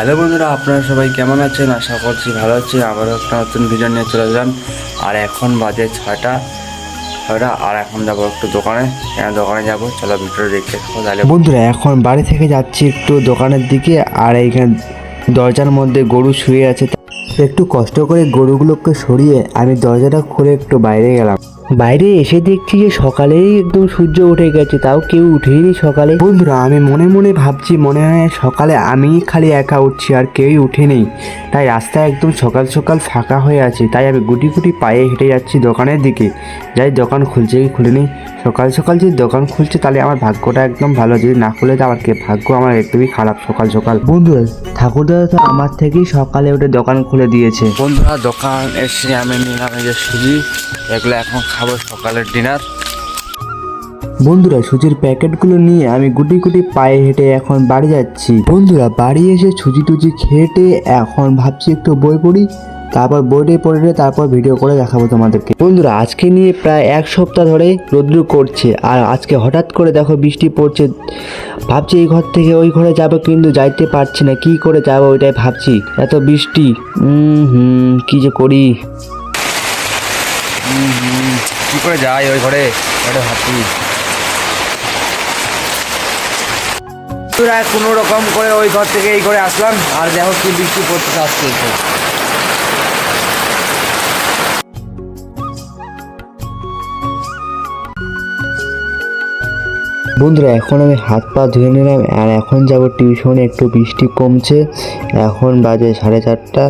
Hello বন্ধুরা, আপনারা সবাই কেমন আছেন? আশা করছি ভালো আছেন। আবারও একটা নতুন ভিডিও নিয়ে চলে এলাম। আর এখন বাজে ছয়টা আর এখন যাবো একটু দোকানে। দোকানে যাবো, চলো ভিডিও দেখতে থাকো। তাহলে বন্ধুরা, এখন বাড়ি থেকে যাচ্ছি একটু দোকানের দিকে। আর এইখানে দরজার মধ্যে গরু শুয়ে আছে, একটু কষ্ট করে গরুগুলোকে সরিয়ে আমি দরজাটা খুলে একটু বাইরে গেলাম। বাইরে এসে দেখছি যে সকালেই একদম সূর্য উঠে গেছে, তাও কেউ উঠেনি সকালে। বন্ধুরা, আমি মনে মনে ভাবছি, মনে হয় সকালে আমি খালি একা উঠছি আর কেউই উঠেনি। তাই রাস্তা একদম সকাল সকাল ফাঁকা হয়ে আছে। তাই আমি গুটি গুটি পায়ে হেঁটে যাচ্ছি দোকানের দিকে। যাই দোকান খুলছে কি খুলেনি। সকাল সকাল যদি দোকান খুলছে তাহলে আমার ভাগ্যটা একদম ভালো, যদি না খুলে তো আমার ভাগ্য আমার একদমই খারাপ সকাল সকাল। বন্ধুরা, ঠাকুরদাদা তো আমার থেকেই সকালে উঠে দোকান খুলে দিয়েছে। বন্ধুরা, দোকান এসে আমি নিলাম এই যে সুজি, এগুলো এখন খাবো সকালের ডিনার। বন্ধুরা, সুজির প্যাকেটগুলো নিয়ে আমি গুটি গুটি পায়ে হেঁটে এখন বাড়ি যাচ্ছি। বন্ধুরা, বাড়ি এসে সুজি টুজি খেটে এখন ভাবছি একটু বই পড়ি, তারপর বইটে পড়ে তারপর ভিডিও করে দেখাবো তোমাদেরকে। বন্ধুরা, আজকে নিয়ে প্রায় এক সপ্তাহ ধরে রোদ্র করছে, আর আজকে হঠাৎ করে দেখো বৃষ্টি পড়ছে। ভাবছি এই ঘর থেকে ওই ঘরে যাবো, কিন্তু যাইতে পারছি না, কি করে যাবো ওইটাই ভাবছি। এত বৃষ্টি, কি যে করি, কি করে যাই ওই ঘরে, ওটা ভাবছি। কোনো রকম করে ওই ঘর থেকে এই ঘরে আসলাম, আর দেখো কি বৃষ্টি পড়তে আসছে। বন্ধুরা, এখন আমি হাত পা ধুয়ে নিলাম, আর এখন যাব টিউশনে। একটু বৃষ্টি কমছে, এখন বাজে 4:30।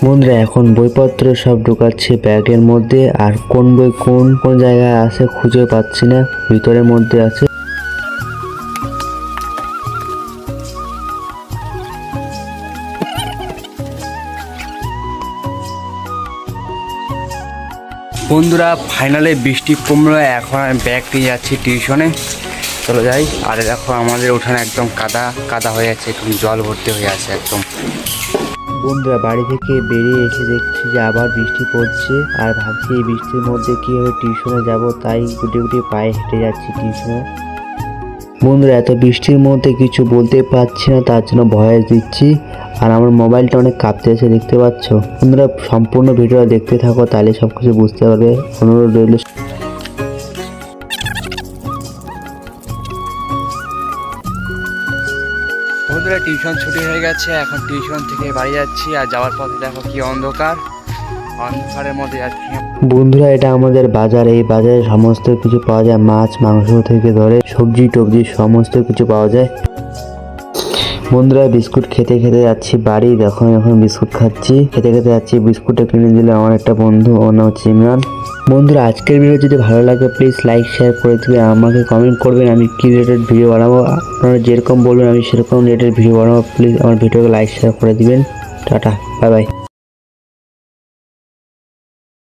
বন্ধুরা, এখন বইপত্র সব ঢোকাচ্ছে ব্যাগের মধ্যে, আর কোন বই কোন কোন জায়গায় আছে খুঁজে পাচ্ছি না, ভিতরের মধ্যে আছে। বন্ধুরা, ফাইনালি বৃষ্টি কমলো, এখন আমি ব্যাগ নিয়ে যাচ্ছি টিউশনে। চলে যাই। আর দেখো আমাদের উঠানে একদম কাদা কাদা হয়ে আছে, একদম জল ভর্তি হয়ে আছে একদম। বন্ধুরা, বাড়ি থেকে বেরিয়ে এসে দেখছি যে আবার বৃষ্টি পড়ছে, আর ভাবছি এই বৃষ্টির মধ্যে কীভাবে টিউশনে যাব, তাই গুটি গুটি পায়ে হেঁটে যাচ্ছি টিউশনে। বন্ধুরা, এত বৃষ্টির মধ্যে কিছু বলতে পারছি না, তার জন্য ভয়েস দিচ্ছি। আর আমার মোবাইলটা অনেক কাঁপতে আছে, দেখতে পাচ্ছ। বন্ধুরা, সম্পূর্ণ ভিডিওটা দেখতে থাকো, তাহলে সব কিছু বুঝতে পারবে। অনুরোধ রইল। বন্ধুরা, টিউশন ছুটি হয়ে গেছে, এখন টিউশন থেকে বাড়ি যাচ্ছি। আর যাওয়ার পথে দেখো কি অন্ধকারের মধ্যে যাচ্ছি। বন্ধুরা, এটা আমাদের বাজার। এই বাজারে সমস্ত কিছু পাওয়া যায়, মাছ মাংস থেকে ধরে সবজি টবজি সমস্ত কিছু পাওয়া যায়। বন্ধুরা, বিস্কুট খেতে খেতে যাচ্ছি বাড়ি। দেখো এখন বিস্কুট খাচ্ছি, খেতে খেতে যাচ্ছি। বিস্কুটটা কিনে দিল আমার একটা বন্ধু, ওর নাম হচ্ছে ইমরান। বন্ধুরা, আজকের ভিডিও যদি ভালো লাগে প্লিজ লাইক শেয়ার করে দিবে, আমাকে কমেন্ট করবেন আমি কি রিলেটেড ভিডিও বানাবো। আপনারা যেরকম বলবেন আমি সেরকম রিলেটেড ভিডিও বানাবো। প্লিজ আমার ভিডিওকে লাইক শেয়ার করে দিবেন। Tata, bye bye.